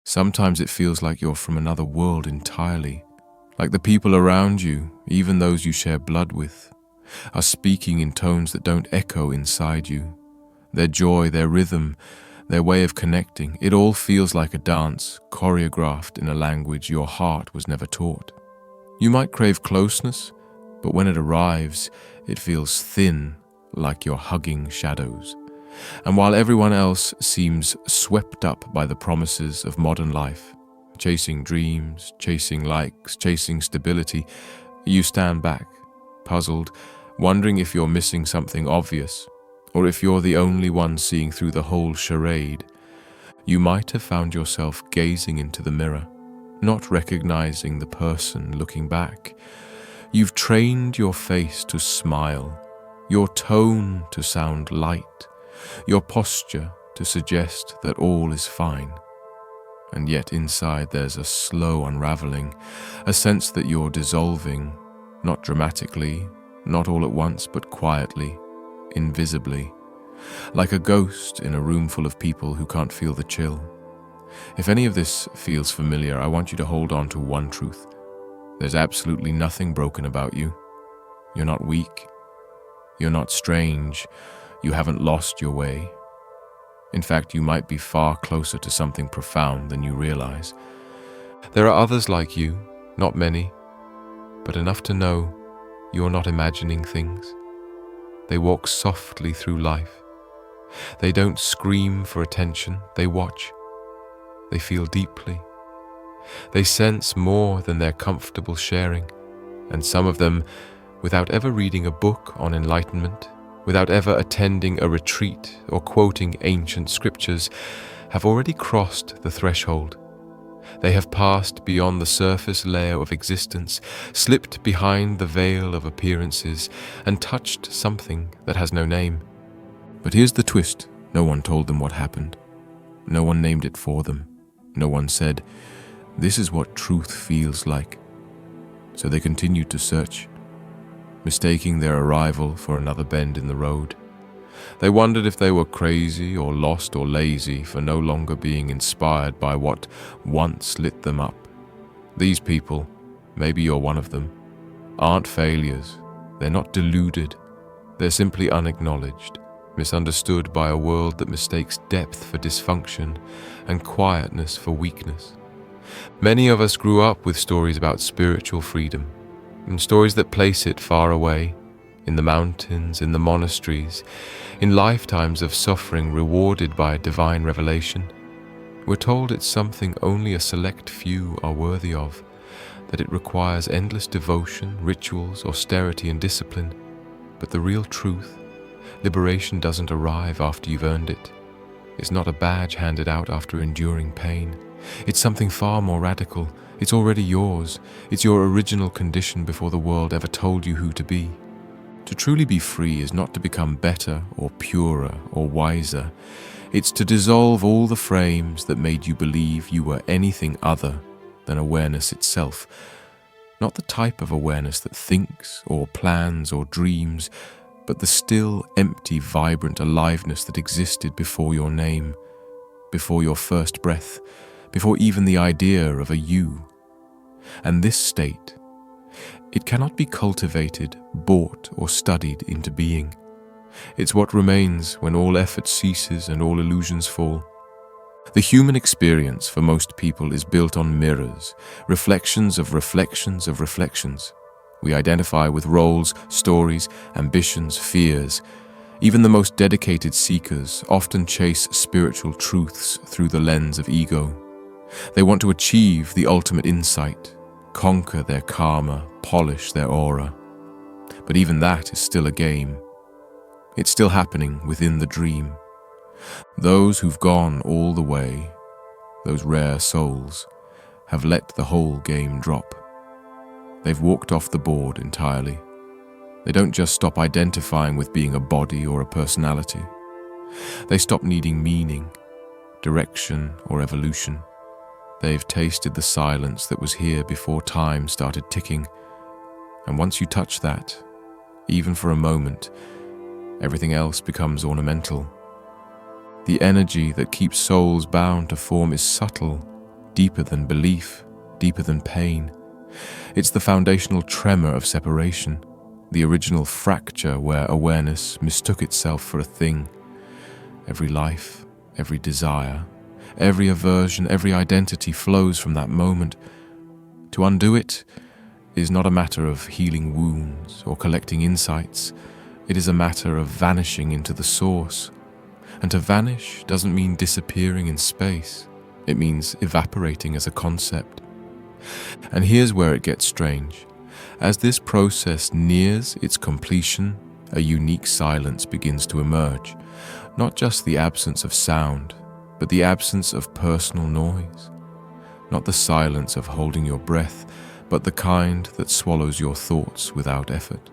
Sometimes it feels like you're from another world entirely, like the people around you, even those you share blood with, are speaking in tones that don't echo inside you. Their joy, their rhythm, their way of connecting, it all feels like a dance choreographed in a language your heart was never taught. You might crave closeness, but when it arrives, it feels thin, like you're hugging shadows. And while everyone else seems swept up by the promises of modern life, chasing dreams, chasing likes, chasing stability, you stand back, puzzled, wondering if you're missing something obvious, or if you're the only one seeing through the whole charade. You might have found yourself gazing into the mirror, not recognizing the person looking back. You've trained your face to smile, your tone to sound light, your posture to suggest that all is fine. And yet inside there's a slow unraveling, a sense that you're dissolving, not dramatically, not all at once, but quietly, invisibly, like a ghost in a room full of people who can't feel the chill. If any of this feels familiar, I want you to hold on to one truth. There's absolutely nothing broken about you. You're not weak. You're not strange. You haven't lost your way. In fact, you might be far closer to something profound than you realize. There are others like you, not many, but enough to know you're not imagining things. They walk softly through life. They don't scream for attention, they watch. They feel deeply. They sense more than they're comfortable sharing, and some of them, without ever reading a book on enlightenment, without ever attending a retreat or quoting ancient scriptures, have already crossed the threshold. They have passed beyond the surface layer of existence, slipped behind the veil of appearances, and touched something that has no name. But here's the twist. No one told them what happened. No one named it for them. No one said, "This is what truth feels like." So they continued to search, mistaking their arrival for another bend in the road. They wondered if they were crazy or lost or lazy for no longer being inspired by what once lit them up. These people, maybe you're one of them, aren't failures. They're not deluded. They're simply unacknowledged, misunderstood by a world that mistakes depth for dysfunction and quietness for weakness. Many of us grew up with stories about spiritual freedom, and stories that place it far away, in the mountains, in the monasteries, in lifetimes of suffering rewarded by divine revelation. We're told it's something only a select few are worthy of, that it requires endless devotion, rituals, austerity, and discipline. But the real truth, liberation doesn't arrive after you've earned it. It's not a badge handed out after enduring pain. It's something far more radical. It's already yours. It's your original condition before the world ever told you who to be. To truly be free is not to become better or purer or wiser. It's to dissolve all the frames that made you believe you were anything other than awareness itself. Not the type of awareness that thinks or plans or dreams, but the still, empty, vibrant aliveness that existed before your name, before your first breath, before even the idea of a you. And this state, it cannot be cultivated, bought, or studied into being. It's what remains when all effort ceases and all illusions fall. The human experience for most people is built on mirrors, reflections of reflections of reflections. We identify with roles, stories, ambitions, fears. Even the most dedicated seekers often chase spiritual truths through the lens of ego. They want to achieve the ultimate insight, conquer their karma, polish their aura. But even that is still a game. It's still happening within the dream. Those who've gone all the way, those rare souls, have let the whole game drop. They've walked off the board entirely. They don't just stop identifying with being a body or a personality. They stop needing meaning, direction, or evolution. They've tasted the silence that was here before time started ticking. And once you touch that, even for a moment, everything else becomes ornamental. The energy that keeps souls bound to form is subtle, deeper than belief, deeper than pain. It's the foundational tremor of separation, the original fracture where awareness mistook itself for a thing. Every life, every desire, every aversion, every identity flows from that moment. To undo it is not a matter of healing wounds or collecting insights. It is a matter of vanishing into the source. And to vanish doesn't mean disappearing in space. It means evaporating as a concept. And here's where it gets strange. As this process nears its completion, a unique silence begins to emerge. Not just the absence of sound, but the absence of personal noise. Not the silence of holding your breath, but the kind that swallows your thoughts without effort.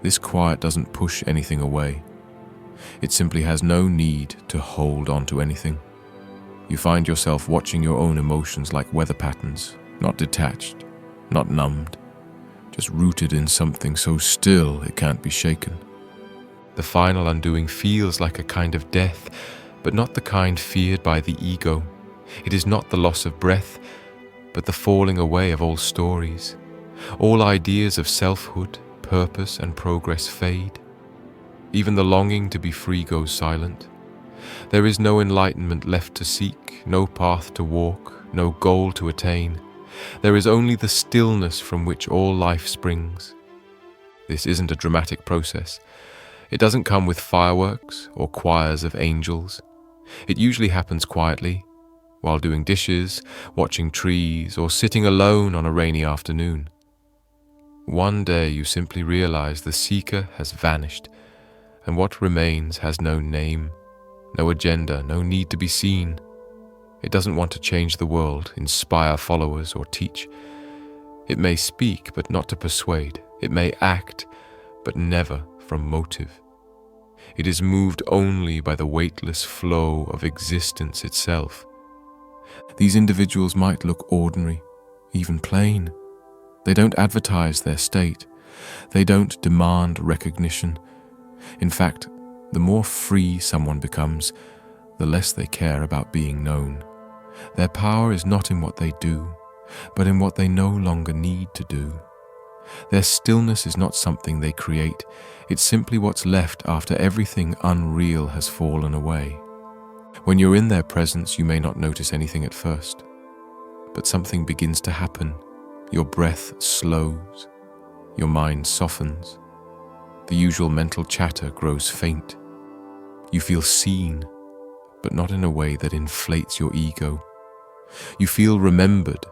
This quiet doesn't push anything away. It simply has no need to hold on to anything. You find yourself watching your own emotions like weather patterns, not detached, not numbed, just rooted in something so still it can't be shaken. The final undoing feels like a kind of death, but not the kind feared by the ego. It is not the loss of breath, but the falling away of all stories. All ideas of selfhood, purpose, and progress fade. Even the longing to be free goes silent. There is no enlightenment left to seek, no path to walk, no goal to attain. There is only the stillness from which all life springs. This isn't a dramatic process. It doesn't come with fireworks or choirs of angels. It usually happens quietly, while doing dishes, watching trees, or sitting alone on a rainy afternoon. One day you simply realize the seeker has vanished, and what remains has no name, no agenda, no need to be seen. It doesn't want to change the world, inspire followers, or teach. It may speak, but not to persuade. It may act, but never from motive. It is moved only by the weightless flow of existence itself. These individuals might look ordinary, even plain. They don't advertise their state. They don't demand recognition. In fact, the more free someone becomes, the less they care about being known. Their power is not in what they do, but in what they no longer need to do. Their stillness is not something they create. It's simply what's left after everything unreal has fallen away. When you're in their presence, you may not notice anything at first, but something begins to happen. Your breath slows, your mind softens, the usual mental chatter grows faint. You feel seen, but not in a way that inflates your ego. You feel remembered,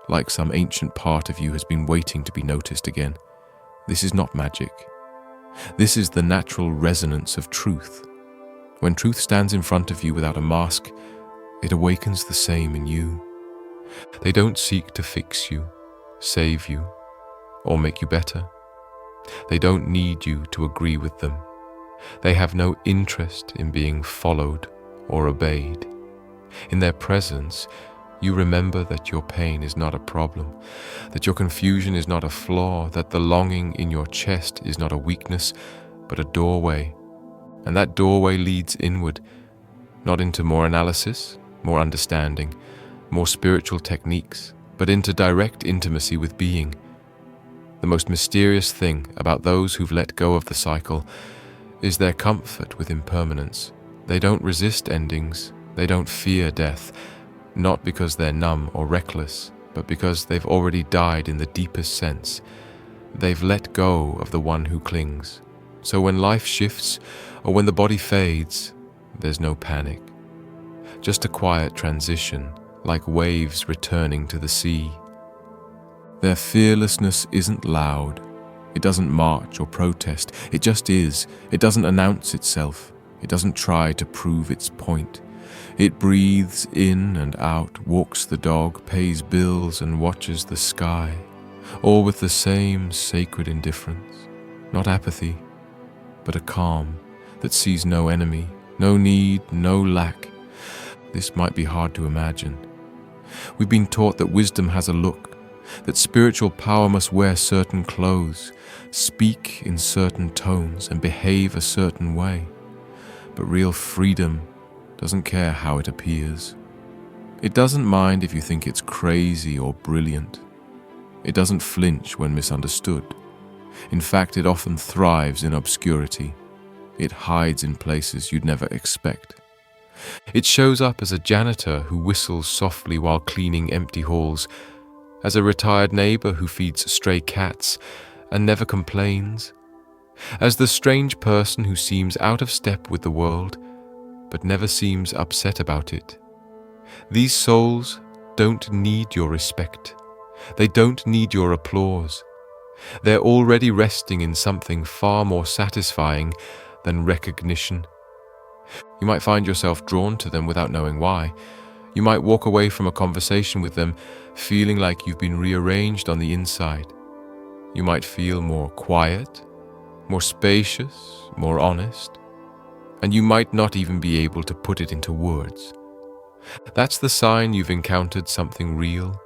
like some ancient part of you has been waiting to be noticed again. This is not magic. This is the natural resonance of truth. When truth stands in front of you without a mask, it awakens the same in you. They don't seek to fix you, save you, or make you better. They don't need you to agree with them. They have no interest in being followed or obeyed. In their presence, you remember that your pain is not a problem, that your confusion is not a flaw, that the longing in your chest is not a weakness, but a doorway. And that doorway leads inward, not into more analysis, more understanding, more spiritual techniques, but into direct intimacy with being. The most mysterious thing about those who've let go of the cycle is their comfort with impermanence. They don't resist endings, they don't fear death, not because they're numb or reckless, but because they've already died in the deepest sense. They've let go of the one who clings. So when life shifts, or when the body fades, there's no panic. Just a quiet transition, like waves returning to the sea. Their fearlessness isn't loud. It doesn't march or protest. It just is. It doesn't announce itself. It doesn't try to prove its point. It breathes in and out, walks the dog, pays bills, and watches the sky, all with the same sacred indifference. Not apathy, but a calm that sees no enemy, no need, no lack. This might be hard to imagine. We've been taught that wisdom has a look, that spiritual power must wear certain clothes, speak in certain tones, and behave a certain way. But real freedom doesn't care how it appears. It doesn't mind if you think it's crazy or brilliant. It doesn't flinch when misunderstood. In fact, it often thrives in obscurity. It hides in places you'd never expect. It shows up as a janitor who whistles softly while cleaning empty halls, as a retired neighbor who feeds stray cats and never complains, as the strange person who seems out of step with the world but never seems upset about it. These souls don't need your respect. They don't need your applause. They're already resting in something far more satisfying than recognition. You might find yourself drawn to them without knowing why. You might walk away from a conversation with them feeling like you've been rearranged on the inside. You might feel more quiet, more spacious, more honest, and you might not even be able to put it into words. That's the sign you've encountered something real.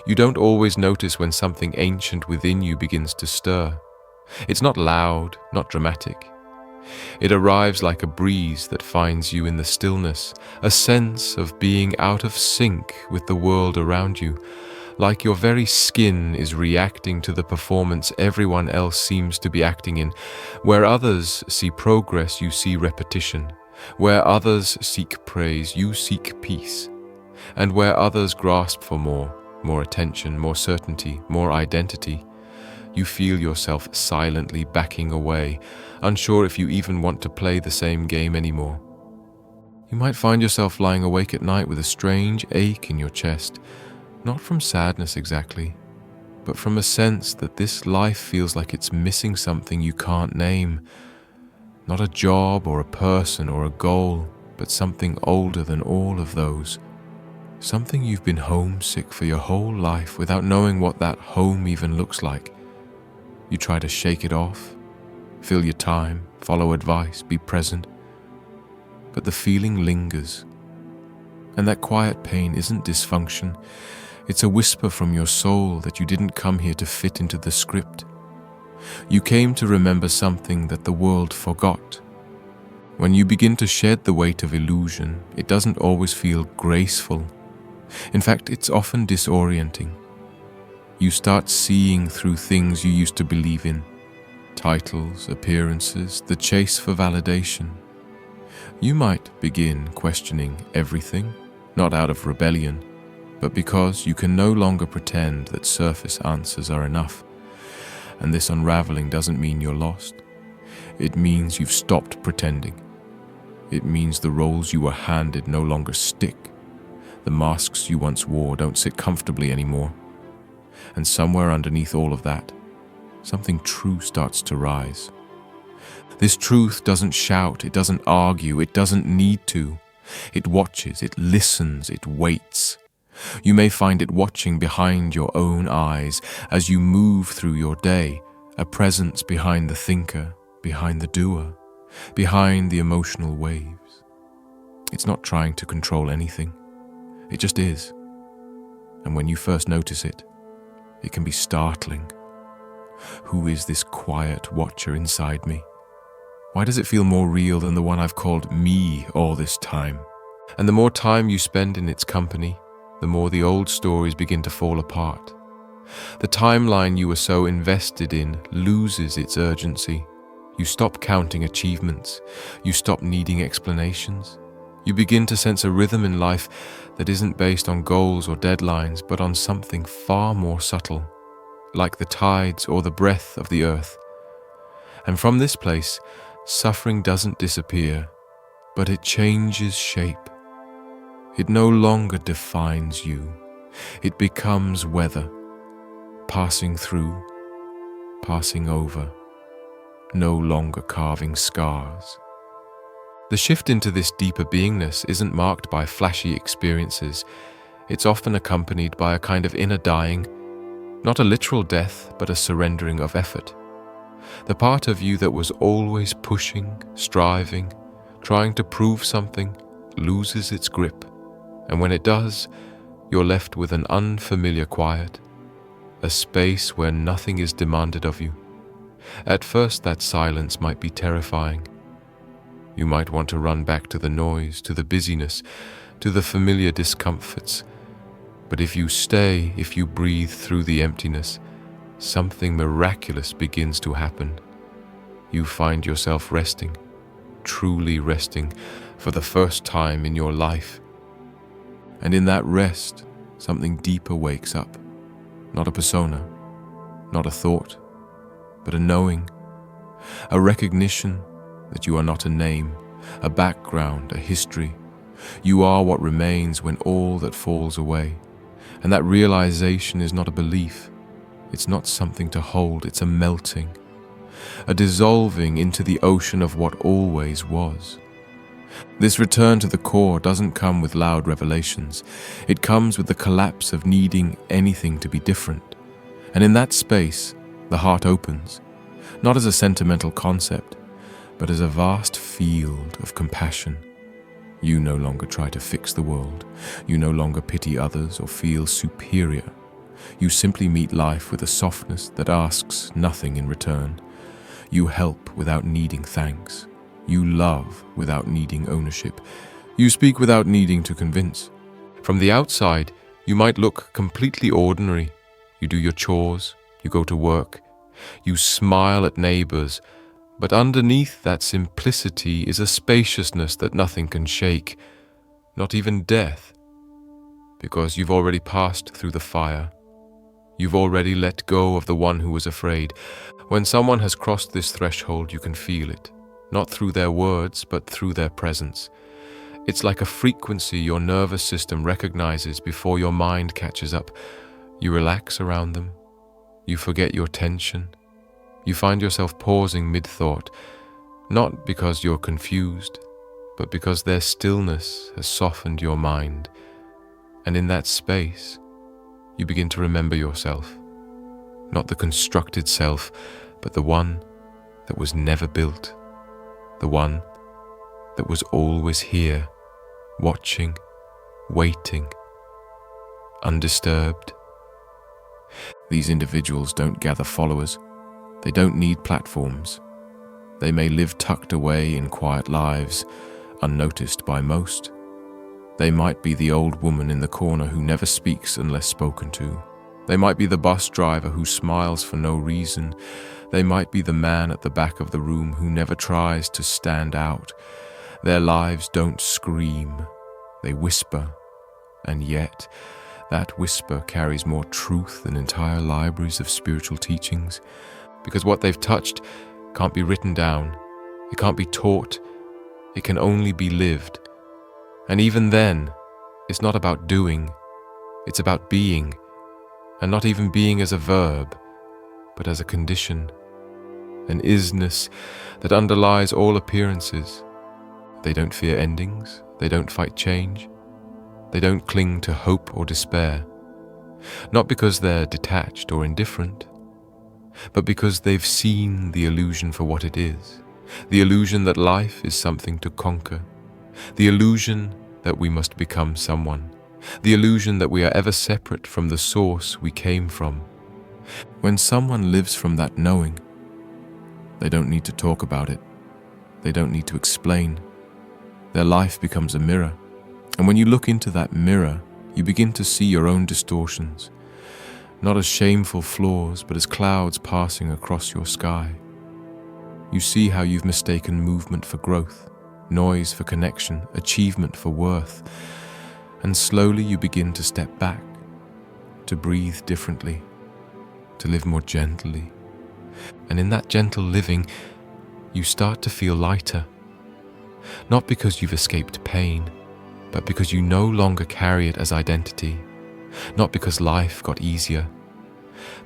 You don't always notice when something ancient within you begins to stir. It's not loud, not dramatic. It arrives like a breeze that finds you in the stillness, a sense of being out of sync with the world around you, like your very skin is reacting to the performance everyone else seems to be acting in. Where others see progress, you see repetition. Where others seek praise, you seek peace. And where others grasp for more attention, more certainty, more identity, you feel yourself silently backing away, unsure if you even want to play the same game anymore. You might find yourself lying awake at night with a strange ache in your chest, not from sadness exactly, but from a sense that this life feels like it's missing something you can't name. Not a job or a person or a goal, but something older than all of those. Something you've been homesick for your whole life without knowing what that home even looks like. You try to shake it off, fill your time, follow advice, be present. But the feeling lingers. And that quiet pain isn't dysfunction. It's a whisper from your soul that you didn't come here to fit into the script. You came to remember something that the world forgot. When you begin to shed the weight of illusion, it doesn't always feel graceful. In fact, it's often disorienting. You start seeing through things you used to believe in. Titles, appearances, the chase for validation. You might begin questioning everything, not out of rebellion, but because you can no longer pretend that surface answers are enough. And this unraveling doesn't mean you're lost. It means you've stopped pretending. It means the roles you were handed no longer stick. The masks you once wore don't sit comfortably anymore. And somewhere underneath all of that, something true starts to rise. This truth doesn't shout, it doesn't argue, it doesn't need to. It watches, it listens, it waits. You may find it watching behind your own eyes as you move through your day, a presence behind the thinker, behind the doer, behind the emotional waves. It's not trying to control anything. It just is. And when you first notice it, it can be startling. Who is this quiet watcher inside me? Why does it feel more real than the one I've called me all this time? And the more time you spend in its company, the more the old stories begin to fall apart. The timeline you were so invested in loses its urgency. You stop counting achievements. You stop needing explanations. You begin to sense a rhythm in life that isn't based on goals or deadlines, but on something far more subtle, like the tides or the breath of the earth. And from this place, suffering doesn't disappear, but it changes shape. It no longer defines you. It becomes weather, passing through, passing over, no longer carving scars. The shift into this deeper beingness isn't marked by flashy experiences. It's often accompanied by a kind of inner dying, not a literal death, but a surrendering of effort. The part of you that was always pushing, striving, trying to prove something, loses its grip. And when it does, you're left with an unfamiliar quiet, a space where nothing is demanded of you. At first, that silence might be terrifying. You might want to run back to the noise, to the busyness, to the familiar discomforts. But if you stay, if you breathe through the emptiness, something miraculous begins to happen. You find yourself resting, truly resting, for the first time in your life. And in that rest, something deeper wakes up. Not a persona, not a thought, but a knowing, a recognition that you are not a name, a background, a history. You are what remains when all that falls away. And that realization is not a belief. It's not something to hold, it's a melting, a dissolving into the ocean of what always was. This return to the core doesn't come with loud revelations. It comes with the collapse of needing anything to be different. And in that space, the heart opens, not as a sentimental concept, but as a vast field of compassion. You no longer try to fix the world. You no longer pity others or feel superior. You simply meet life with a softness that asks nothing in return. You help without needing thanks. You love without needing ownership. You speak without needing to convince. From the outside, you might look completely ordinary. You do your chores, you go to work, you smile at neighbors, but underneath that simplicity is a spaciousness that nothing can shake, not even death, because you've already passed through the fire. You've already let go of the one who was afraid. When someone has crossed this threshold, you can feel it, not through their words, but through their presence. It's like a frequency your nervous system recognizes before your mind catches up. You relax around them. You forget your tension. You find yourself pausing mid-thought, not because you're confused, but because their stillness has softened your mind. And in that space, you begin to remember yourself, not the constructed self, but the one that was never built, the one that was always here, watching, waiting, undisturbed. These individuals don't gather followers. They don't need platforms. They may live tucked away in quiet lives, unnoticed by most. They might be the old woman in the corner who never speaks unless spoken to. They might be the bus driver who smiles for no reason. They might be the man at the back of the room who never tries to stand out. Their lives don't scream, they whisper, and yet that whisper carries more truth than entire libraries of spiritual teachings, because what they've touched can't be written down, it can't be taught, it can only be lived. And even then, it's not about doing, it's about being, and not even being as a verb, but as a condition, an isness that underlies all appearances. They don't fear endings, they don't fight change, they don't cling to hope or despair, not because they're detached or indifferent, but because they've seen the illusion for what it is, the illusion that life is something to conquer, the illusion that we must become someone, the illusion that we are ever separate from the source we came from. When someone lives from that knowing, they don't need to talk about it, they don't need to explain. Their life becomes a mirror, and when you look into that mirror, you begin to see your own distortions, not as shameful flaws, but as clouds passing across your sky. You see how you've mistaken movement for growth, noise for connection, achievement for worth, and slowly you begin to step back, to breathe differently, to live more gently. And in that gentle living, you start to feel lighter, not because you've escaped pain, but because you no longer carry it as identity. Not because life got easier,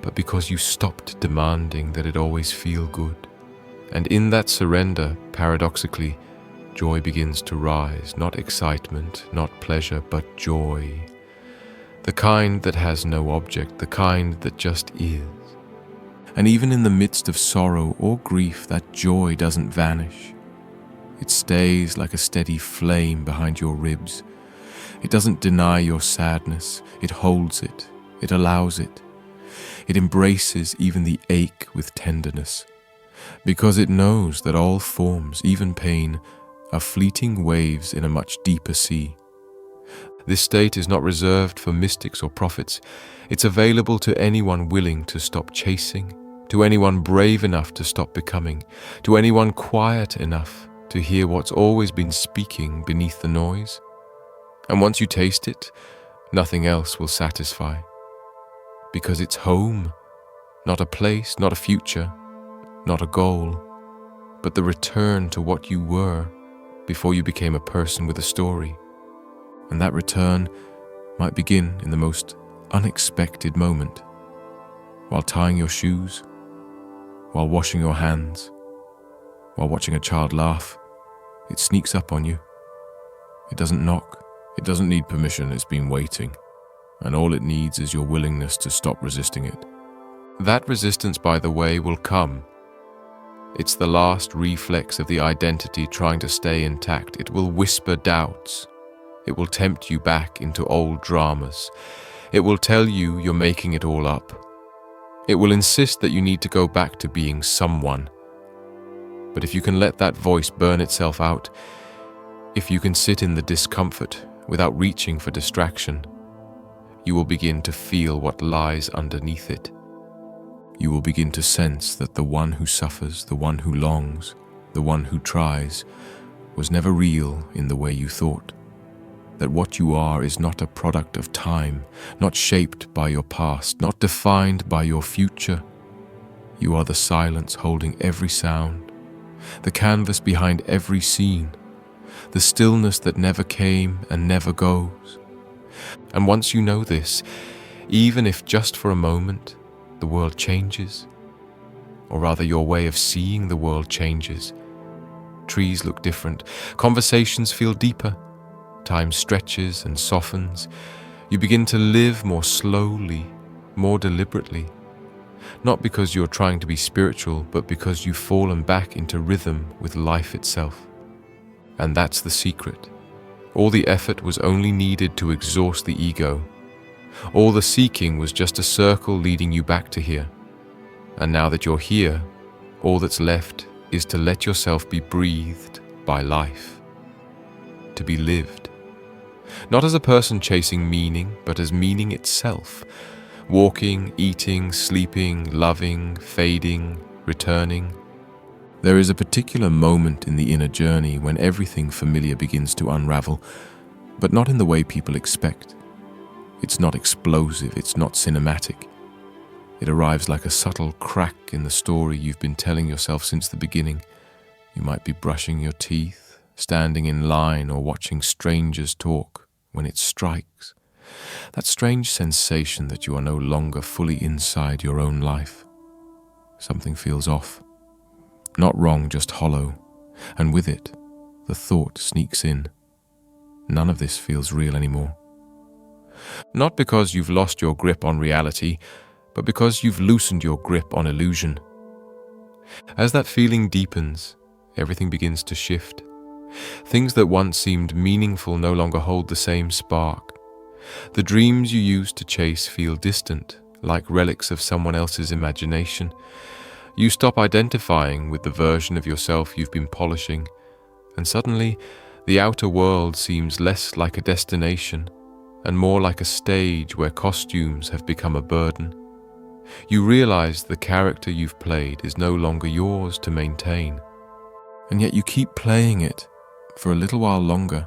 but because you stopped demanding that it always feel good. And in that surrender, paradoxically, joy begins to rise, not excitement, not pleasure, but joy. The kind that has no object, the kind that just is. And even in the midst of sorrow or grief, that joy doesn't vanish. It stays like a steady flame behind your ribs. It doesn't deny your sadness, it holds it, it allows it. It embraces even the ache with tenderness, because it knows that all forms, even pain, are fleeting waves in a much deeper sea. This state is not reserved for mystics or prophets. It's available to anyone willing to stop chasing, to anyone brave enough to stop becoming, to anyone quiet enough to hear what's always been speaking beneath the noise. And once you taste it, nothing else will satisfy. Because it's home, not a place, not a future, not a goal, but the return to what you were before you became a person with a story. And that return might begin in the most unexpected moment, while tying your shoes, while washing your hands, while watching a child laugh. It sneaks up on you. It doesn't knock. It doesn't need permission. It's been waiting. And all it needs is your willingness to stop resisting it. That resistance, by the way, will come. It's the last reflex of the identity trying to stay intact. It will whisper doubts. It will tempt you back into old dramas. It will tell you you're making it all up. It will insist that you need to go back to being someone. But if you can let that voice burn itself out, if you can sit in the discomfort without reaching for distraction, you will begin to feel what lies underneath it. You will begin to sense that the one who suffers, the one who longs, the one who tries, was never real in the way you thought. That what you are is not a product of time, not shaped by your past, not defined by your future. You are the silence holding every sound, the canvas behind every scene, the stillness that never came and never goes. And once you know this, even if just for a moment, the world changes, or rather your way of seeing the world changes. Trees look different, conversations feel deeper, time stretches and softens. You begin to live more slowly, more deliberately, not because you're trying to be spiritual, but because you've fallen back into rhythm with life itself. And that's the secret. All the effort was only needed to exhaust the ego. All the seeking was just a circle leading you back to here. And now that you're here, all that's left is to let yourself be breathed by life. To be lived. Not as a person chasing meaning, but as meaning itself. Walking, eating, sleeping, loving, fading, returning. There is a particular moment in the inner journey when everything familiar begins to unravel, but not in the way people expect. It's not explosive, it's not cinematic. It arrives like a subtle crack in the story you've been telling yourself since the beginning. You might be brushing your teeth, standing in line, or watching strangers talk when it strikes. That strange sensation that you are no longer fully inside your own life. Something feels off. Not wrong, just hollow. And with it, the thought sneaks in. None of this feels real anymore. Not because you've lost your grip on reality, but because you've loosened your grip on illusion. As that feeling deepens, everything begins to shift. Things that once seemed meaningful no longer hold the same spark. The dreams you used to chase feel distant, like relics of someone else's imagination. You stop identifying with the version of yourself you've been polishing, and suddenly the outer world seems less like a destination and more like a stage where costumes have become a burden. You realize the character you've played is no longer yours to maintain, and yet you keep playing it for a little while longer,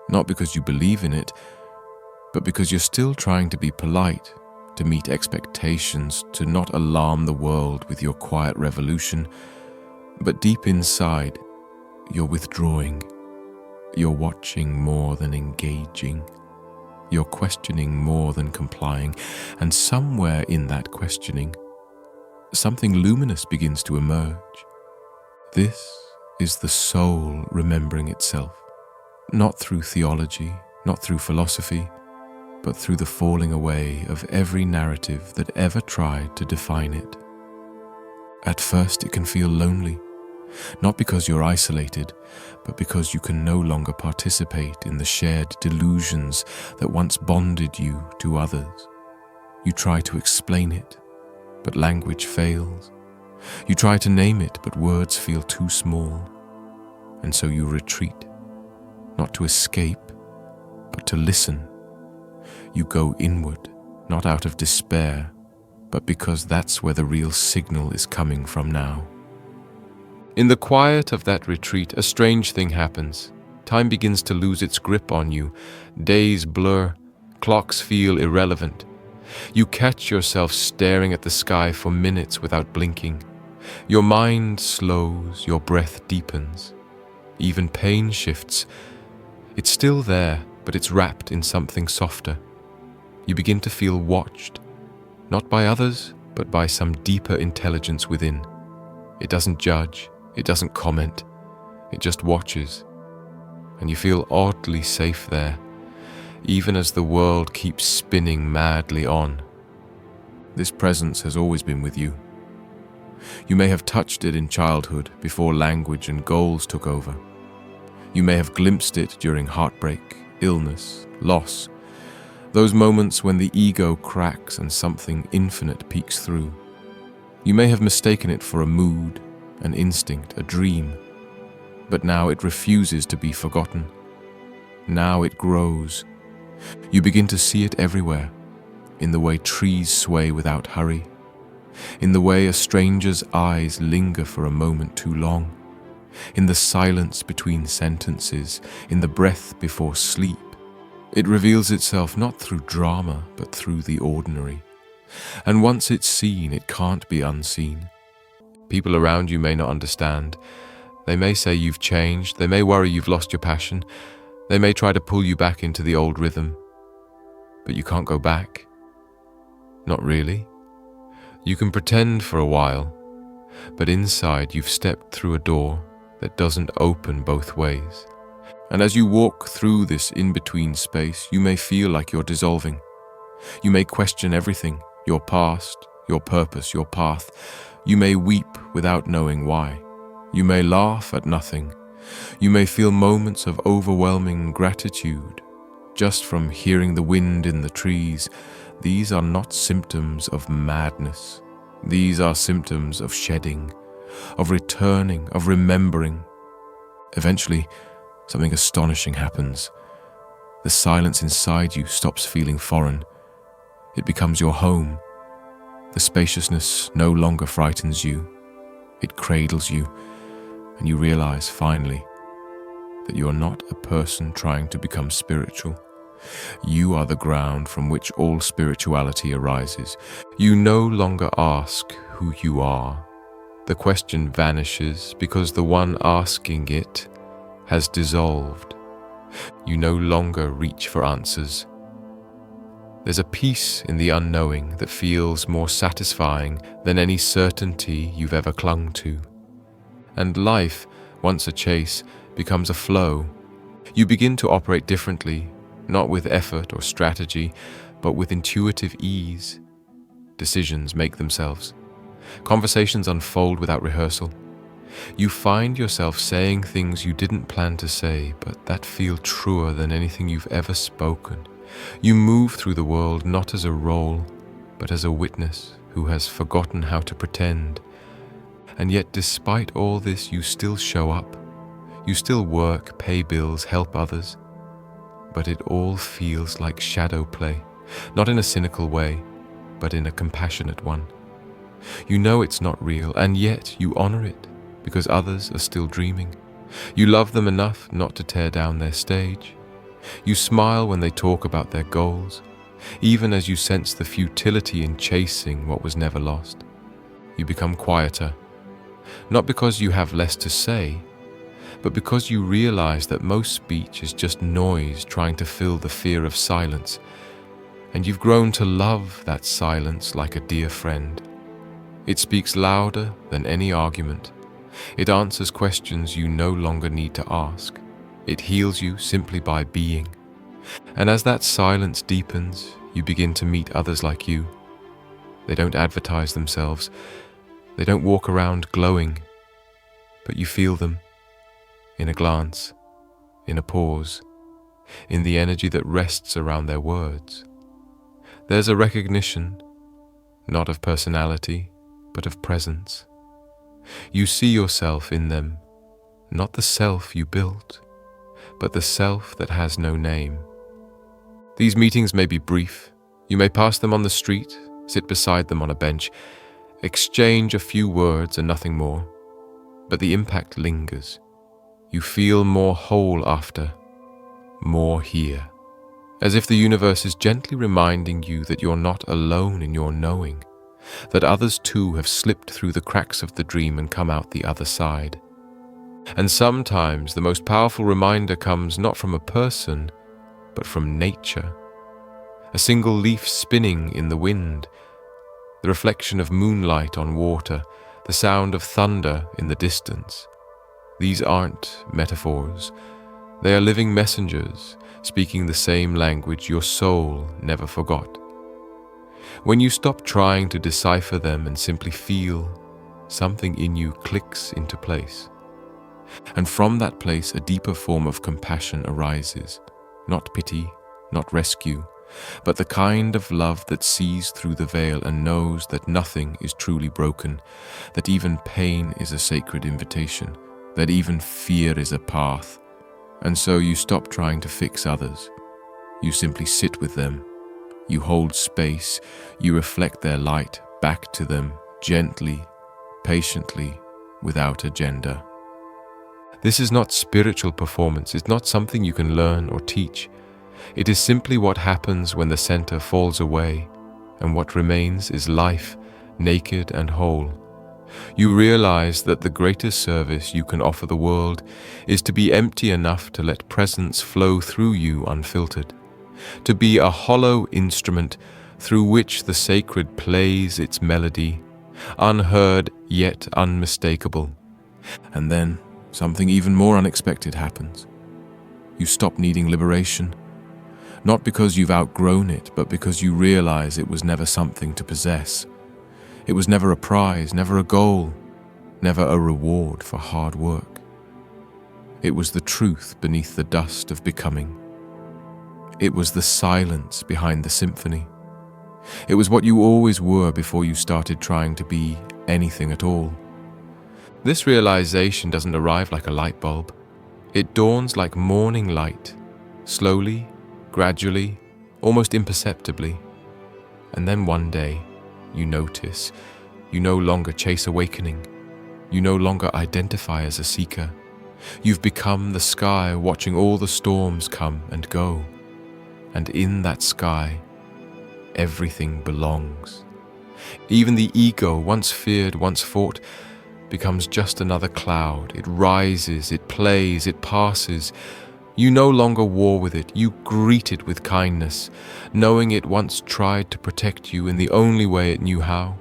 not because you believe in it, but because you're still trying to be polite, to meet expectations, to not alarm the world with your quiet revolution. But deep inside, you're withdrawing. You're watching more than engaging. You're questioning more than complying. And somewhere in that questioning, something luminous begins to emerge. This is the soul remembering itself, not through theology, not through philosophy, but through the falling away of every narrative that ever tried to define it. At first it can feel lonely, not because you're isolated, but because you can no longer participate in the shared delusions that once bonded you to others. You try to explain it, but language fails. You try to name it, but words feel too small. And so you retreat, not to escape, but to listen. You go inward, not out of despair, but because that's where the real signal is coming from now. In the quiet of that retreat, a strange thing happens. Time begins to lose its grip on you. Days blur, clocks feel irrelevant. You catch yourself staring at the sky for minutes without blinking. Your mind slows, your breath deepens. Even pain shifts. It's still there, but it's wrapped in something softer. You begin to feel watched, not by others, but by some deeper intelligence within. It doesn't judge, it doesn't comment, it just watches. And you feel oddly safe there, even as the world keeps spinning madly on. This presence has always been with you. You may have touched it in childhood before language and goals took over. You may have glimpsed it during heartbreak, illness, loss, those moments when the ego cracks and something infinite peeks through. You may have mistaken it for a mood, an instinct, a dream, but now it refuses to be forgotten. Now it grows. You begin to see it everywhere, in the way trees sway without hurry, in the way a stranger's eyes linger for a moment too long, in the silence between sentences, in the breath before sleep. It reveals itself not through drama, but through the ordinary. And once it's seen, it can't be unseen. People around you may not understand. They may say you've changed. They may worry you've lost your passion. They may try to pull you back into the old rhythm. But you can't go back. Not really. You can pretend for a while, but inside you've stepped through a door that doesn't open both ways. And as you walk through this in-between space, you may feel like you're dissolving. You may question everything, your past, your purpose, your path. You may weep without knowing why. You may laugh at nothing. You may feel moments of overwhelming gratitude just from hearing the wind in the trees. These are not symptoms of madness. These are symptoms of shedding, of returning, of remembering. Eventually, something astonishing happens. The silence inside you stops feeling foreign. It becomes your home. The spaciousness no longer frightens you. It cradles you, and you realize finally that you are not a person trying to become spiritual. You are the ground from which all spirituality arises. You no longer ask who you are. The question vanishes because the one asking it has dissolved. You no longer reach for answers. There's a peace in the unknowing that feels more satisfying than any certainty you've ever clung to. And life, once a chase, becomes a flow. You begin to operate differently, not with effort or strategy, but with intuitive ease. Decisions make themselves. Conversations unfold without rehearsal. You find yourself saying things you didn't plan to say, but that feel truer than anything you've ever spoken. You move through the world not as a role, but as a witness who has forgotten how to pretend. And yet, despite all this, you still show up. You still work, pay bills, help others. But it all feels like shadow play, not in a cynical way, but in a compassionate one. You know it's not real, and yet you honor it, because others are still dreaming. You love them enough not to tear down their stage. You smile when they talk about their goals, even as you sense the futility in chasing what was never lost. You become quieter, not because you have less to say, but because you realize that most speech is just noise trying to fill the fear of silence, and you've grown to love that silence like a dear friend. It speaks louder than any argument. It answers questions you no longer need to ask. It heals you simply by being. And as that silence deepens, you begin to meet others like you. They don't advertise themselves. They don't walk around glowing, but you feel them in a glance, in a pause, in the energy that rests around their words. There's a recognition, not of personality, but of presence. You see yourself in them, not the self you built, but the self that has no name. These meetings may be brief. You may pass them on the street, sit beside them on a bench, exchange a few words and nothing more. But the impact lingers. You feel more whole after, more here. As if the universe is gently reminding you that you're not alone in your knowing, that others too have slipped through the cracks of the dream and come out the other side. And sometimes the most powerful reminder comes not from a person, but from nature. A single leaf spinning in the wind, the reflection of moonlight on water, the sound of thunder in the distance. These aren't metaphors. They are living messengers, speaking the same language your soul never forgot. When you stop trying to decipher them and simply feel, something in you clicks into place. And from that place, a deeper form of compassion arises. Not pity, not rescue, but the kind of love that sees through the veil and knows that nothing is truly broken, that even pain is a sacred invitation, that even fear is a path. And so you stop trying to fix others. You simply sit with them. You hold space. You reflect their light back to them, gently, patiently, without agenda. This is not spiritual performance. It's not something you can learn or teach. It is simply what happens when the center falls away, and what remains is life, naked and whole. You realize that the greatest service you can offer the world is to be empty enough to let presence flow through you unfiltered, to be a hollow instrument through which the sacred plays its melody, unheard yet unmistakable. And then something even more unexpected happens. You stop needing liberation, not because you've outgrown it, but because you realize it was never something to possess. It was never a prize, never a goal, never a reward for hard work. It was the truth beneath the dust of becoming. It was the silence behind the symphony. It was what you always were before you started trying to be anything at all. This realization doesn't arrive like a light bulb. It dawns like morning light, slowly, gradually, almost imperceptibly. And then one day, you notice, you no longer chase awakening. You no longer identify as a seeker. You've become the sky watching all the storms come and go. And in that sky, everything belongs. Even the ego, once feared, once fought, becomes just another cloud. It rises, it plays, it passes. You no longer war with it, you greet it with kindness, knowing it once tried to protect you in the only way it knew how.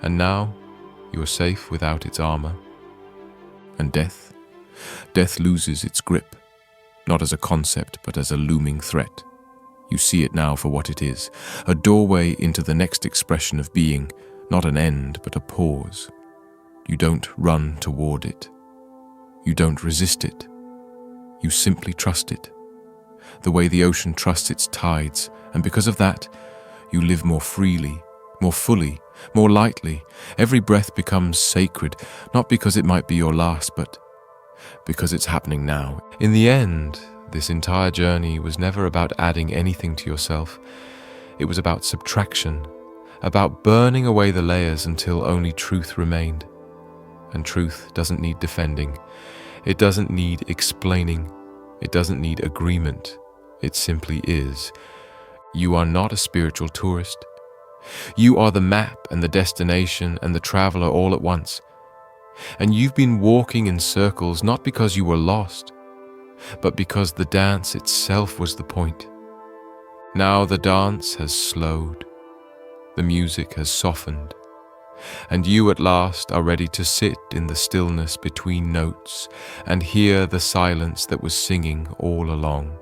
And now, you are safe without its armor. And death loses its grip, not as a concept, but as a looming threat. You see it now for what it is, a doorway into the next expression of being, not an end, but a pause. You don't run toward it. You don't resist it. You simply trust it, the way the ocean trusts its tides, and because of that, you live more freely, more fully, more lightly. Every breath becomes sacred, not because it might be your last, but because it's happening now. In the end, this entire journey was never about adding anything to yourself. It was about subtraction, about burning away the layers until only truth remained. And truth doesn't need defending. It doesn't need explaining. It doesn't need agreement. It simply is. You are not a spiritual tourist. You are the map and the destination and the traveler all at once. And you've been walking in circles not because you were lost, but because the dance itself was the point. Now the dance has slowed. The music has softened. And you at last are ready to sit in the stillness between notes and hear the silence that was singing all along.